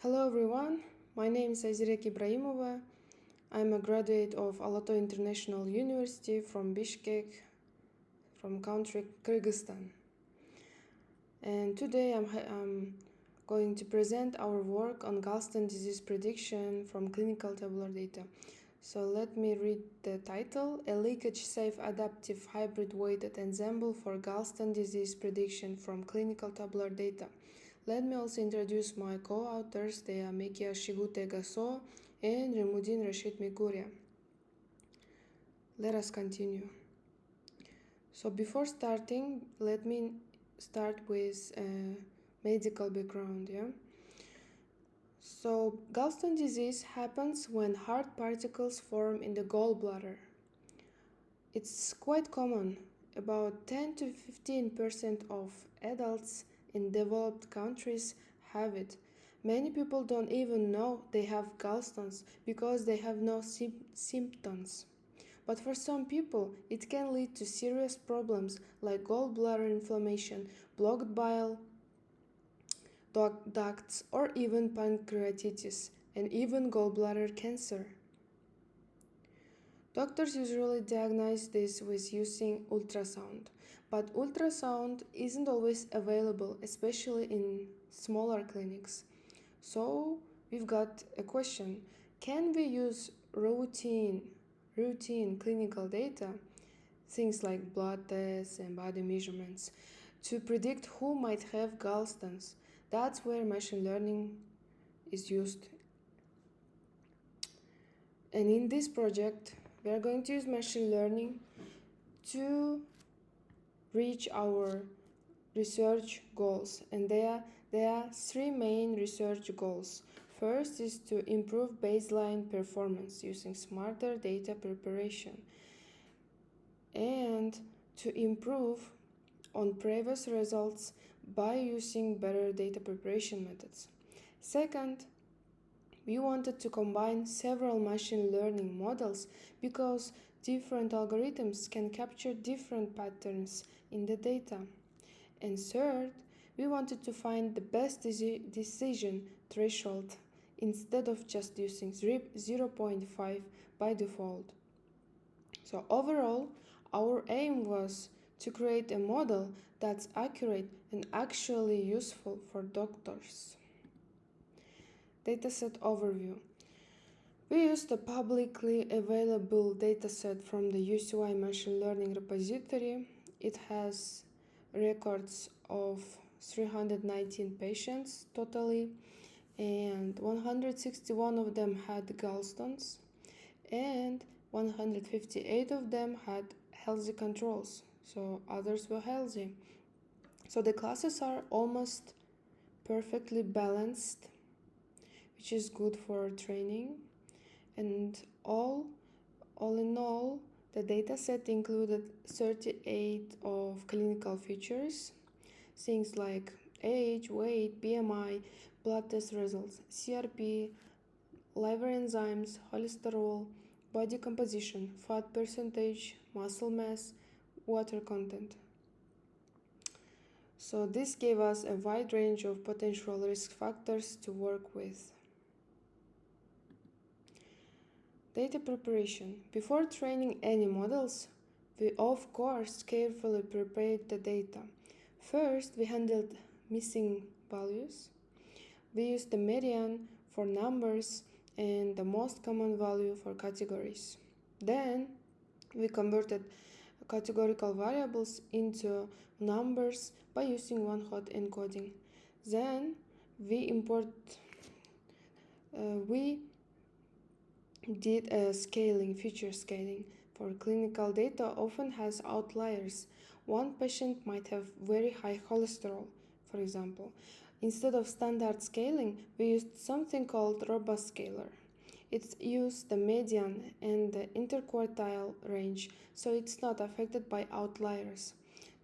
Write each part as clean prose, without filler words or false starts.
Hello everyone, my name is Azirek Ibrahimova. I'm a graduate of Alato International University from Bishkek, from country Kyrgyzstan. And today I'm going to present our work on Gallstone disease prediction from clinical tabular data. So let me read the title: A leakage-safe adaptive hybrid weighted ensemble for Gallstone disease prediction from clinical tabular data. Let me also introduce my co-authors. They are Mekia Shigute Gaso and Remudin Rashid Mikuria. Let us continue. So before starting, let me start with medical background. So Gallstone disease happens when hard particles form in the gallbladder. It's quite common. About 10 to 15% of adults in developed countries have it. Many people don't even know they have gallstones because they have no symptoms. But for some people, it can lead to serious problems like gallbladder inflammation, blocked bile ducts, or even pancreatitis, and even gallbladder cancer. Doctors usually diagnose this with using ultrasound, but ultrasound isn't always available, especially in smaller clinics. So we've got a question: can we use routine clinical data, things like blood tests and body measurements, to predict who might have gallstones? That's where machine learning is used. And in this project, we are going to use machine learning to reach our research goals. And there are three main research goals. First is to improve baseline performance using smarter data preparation and to improve on previous results by using better data preparation methods. Second, we wanted to combine several machine learning models because different algorithms can capture different patterns in the data. And third, we wanted to find the best decision threshold instead of just using 0.5 by default. So overall, our aim was to create a model that's accurate and actually useful for doctors. Dataset overview. We used a publicly available dataset from the UCY machine learning repository. It has records of 319 patients totally, and 161 of them had gallstones, and 158 of them had healthy controls, so others were healthy. So the classes are almost perfectly balanced, which is good for training. And all in all, the dataset included 38 of clinical features, things like age, weight, BMI, blood test results, CRP, liver enzymes, cholesterol, body composition, fat percentage, muscle mass, water content. So this gave us a wide range of potential risk factors to work with. Data preparation. Before training any models, we of course carefully prepared the data. First, we handled missing values. We used the median for numbers and the most common value for categories. Then, we converted categorical variables into numbers by using one-hot encoding. Then, we did a feature scaling. For clinical data often has outliers. One patient might have very high cholesterol, for example. Instead of standard scaling, we used something called robust scaler. It used the median and the interquartile range, so it's not affected by outliers.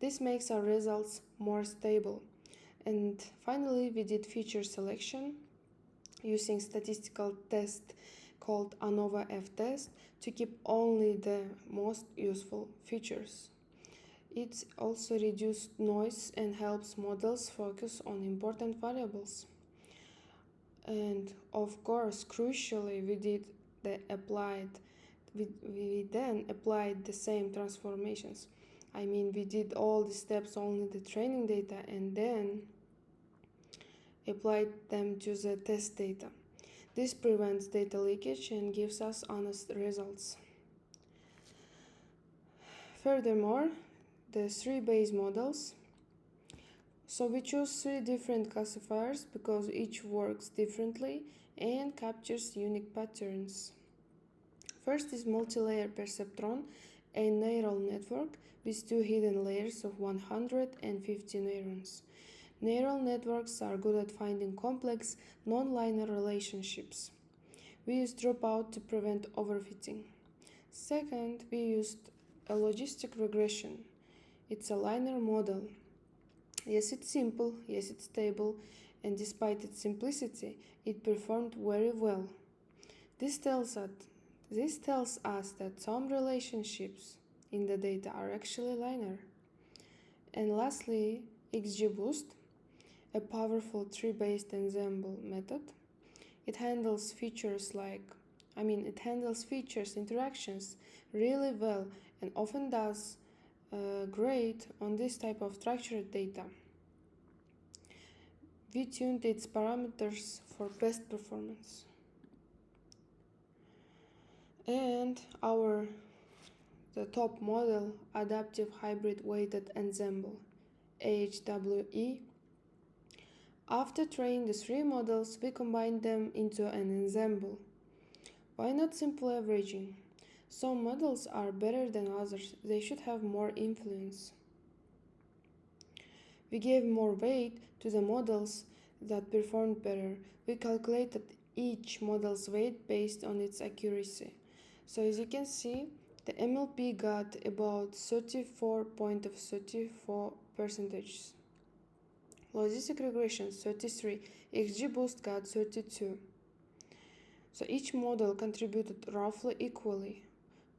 This makes our results more stable. And finally, we did feature selection using statistical test called ANOVA F-test to keep only the most useful features. It also reduces noise and helps models focus on important variables. And of course, crucially, we then applied the same transformations. I mean, we did all the steps only the training data and then applied them to the test data. This prevents data leakage and gives us honest results. Furthermore, the three base models. So we chose three different classifiers because each works differently and captures unique patterns. First is multi-layer perceptron, a neural network with two hidden layers of 150 neurons. Neural networks are good at finding complex, non-linear relationships. We used dropout to prevent overfitting. Second, we used a logistic regression. It's a linear model. Yes, it's simple, yes, it's stable, and despite its simplicity, it performed very well. This tells us that some relationships in the data are actually linear. And lastly, XGBoost, a powerful tree-based ensemble method. It handles interactions really well and often does great on this type of structured data. We tuned its parameters for best performance. And the top model, adaptive hybrid weighted ensemble, AHWE. After training the three models, we combined them into an ensemble. Why not simple averaging? Some models are better than others, they should have more influence. We gave more weight to the models that performed better. We calculated each model's weight based on its accuracy. So as you can see, the MLP got about 34.34%. Logistic regression 33, XGBoost got 32. So each model contributed roughly equally,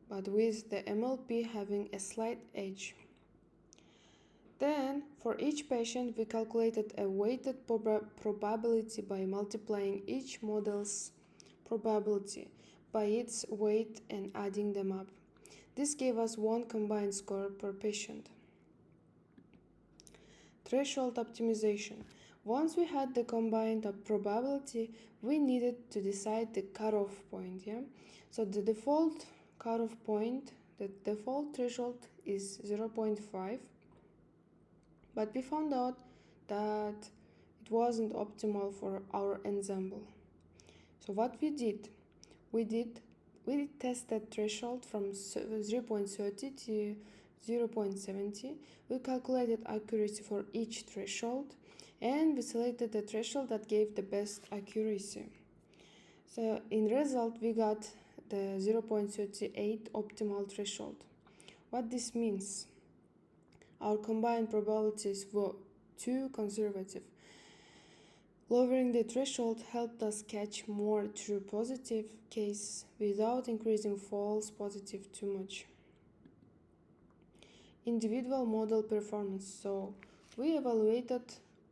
but with the MLP having a slight edge. Then, for each patient, we calculated a weighted probability by multiplying each model's probability by its weight and adding them up. This gave us one combined score per patient. Threshold optimization. Once we had the combined probability, we needed to decide the cutoff point. So the default cutoff point, the default threshold is 0.5, but we found out that it wasn't optimal for our ensemble. So what we did tested threshold from 0.30 to 0.70. We calculated accuracy for each threshold and we selected the threshold that gave the best accuracy. So in result we got the 0.38 optimal threshold. What this means? Our combined probabilities were too conservative. Lowering the threshold helped us catch more true positive cases without increasing false positive too much. Individual model performance. So we evaluated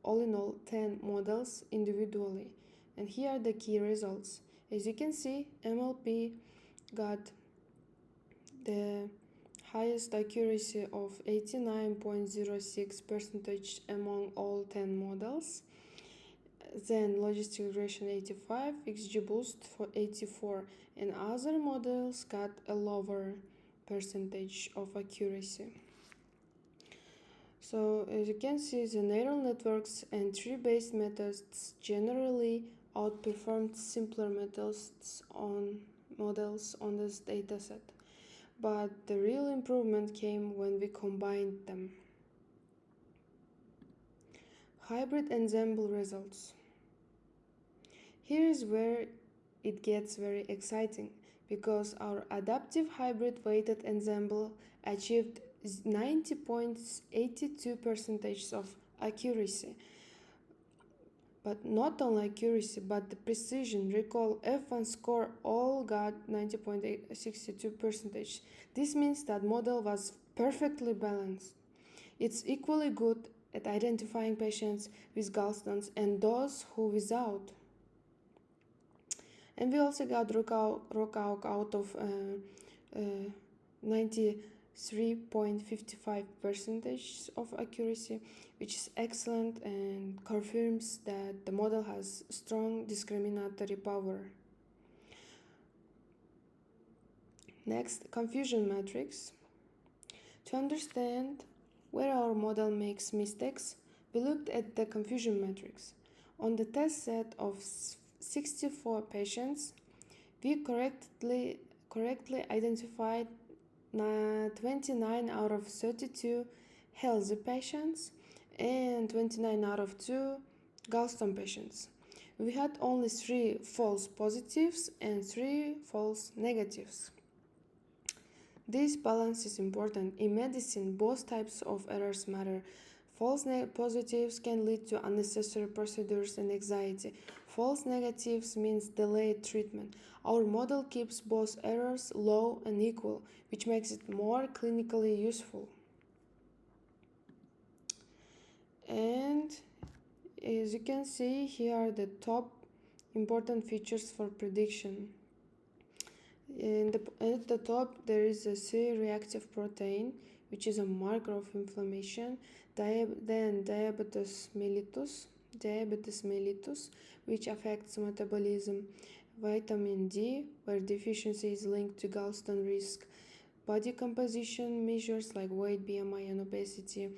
all in all 10 models individually, and here are the key results. As you can see, MLP got the highest accuracy of 89.06% among all 10 models. Then logistic regression 85, XGBoost for 84, and other models got a lower percentage of accuracy. So as you can see, the neural networks and tree-based methods generally outperformed simpler models on this dataset. But the real improvement came when we combined them. Hybrid ensemble results. Here is where it gets very exciting because our adaptive hybrid weighted ensemble achieved 90.82% of accuracy. But not only accuracy, but the precision. Recall F1 score all got 90.62%. This means that model was perfectly balanced. It's equally good at identifying patients with gallstones and those who without. And we also got rock out of 93.55% of accuracy, which is excellent and confirms that the model has strong discriminatory power. Next, confusion matrix. To understand where our model makes mistakes, we looked at the confusion matrix. On the test set of 64 patients, we correctly identified 29 out of 32 healthy patients and 29 out of 2 Gallstone patients. We had only 3 false positives and 3 false negatives. This balance is important. In medicine, both types of errors matter. False positives can lead to unnecessary procedures and anxiety. False negatives means delayed treatment. Our model keeps both errors low and equal, which makes it more clinically useful. And as you can see, here are the top important features for prediction. At the top, there is a C-reactive protein, which is a marker of inflammation. Then diabetes mellitus, which affects metabolism. Vitamin D, where deficiency is linked to gallstone risk. Body composition measures like weight, BMI, and obesity.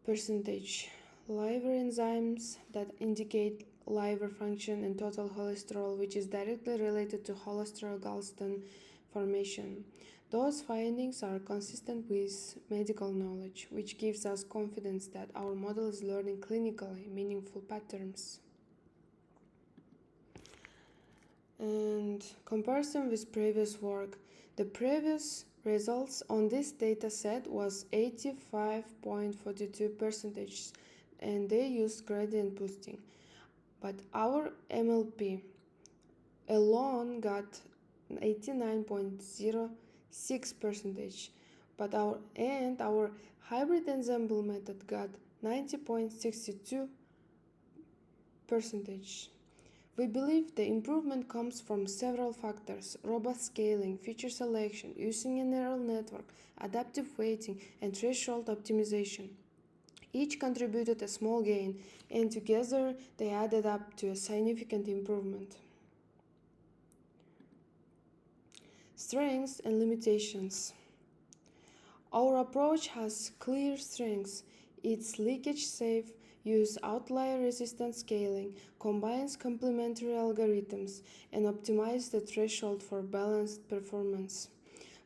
Percentage. Liver enzymes that indicate liver function and total cholesterol, which is directly related to cholesterol gallstone formation. Those findings are consistent with medical knowledge, which gives us confidence that our model is learning clinically meaningful patterns. And comparison with previous work. The previous results on this dataset was 85.42%, and they used gradient boosting. But our MLP alone got 89.06%, but our hybrid ensemble method got 90.62%. We believe the improvement comes from several factors: robust scaling, feature selection, using a neural network, adaptive weighting, and threshold optimization. Each contributed a small gain, and together they added up to a significant improvement. Strengths and limitations. Our approach has clear strengths. It's leakage-safe, uses outlier-resistant scaling, combines complementary algorithms, and optimizes the threshold for balanced performance.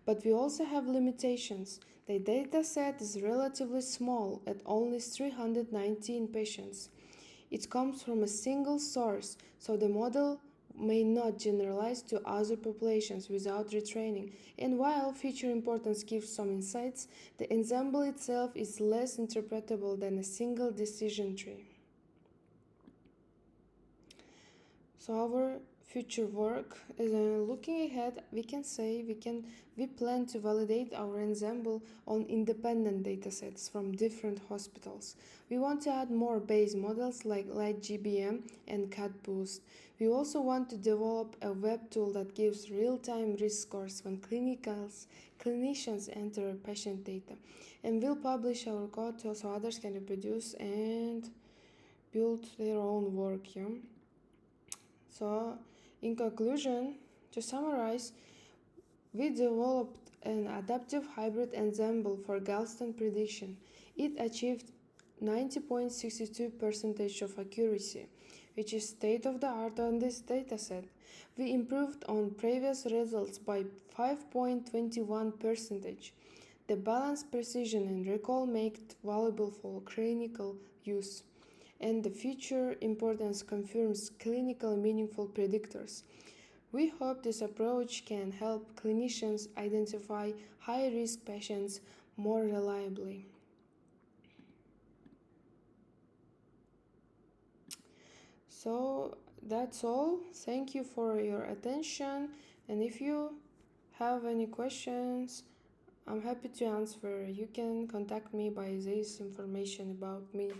But we also have limitations. The dataset is relatively small at only 319 patients. It comes from a single source, so the model may not generalize to other populations without retraining. And while feature importance gives some insights, the ensemble itself is less interpretable than a single decision tree. So our future work is looking ahead. We can say we plan to validate our ensemble on independent datasets from different hospitals. We want to add more base models like LightGBM and CatBoost. We also want to develop a web tool that gives real-time risk scores when clinicians enter patient data, and we'll publish our code so others can reproduce and build their own work. So, in conclusion, to summarize, we developed an adaptive hybrid ensemble for Gallstone prediction. It achieved 90.62% of accuracy, which is state of the art on this dataset. We improved on previous results by 5.21%. The balanced precision and recall make it valuable for clinical use, and the feature importance confirms clinically meaningful predictors. We hope this approach can help clinicians identify high-risk patients more reliably. So that's all. Thank you for your attention, and if you have any questions, I'm happy to answer. You can contact me by this information about me.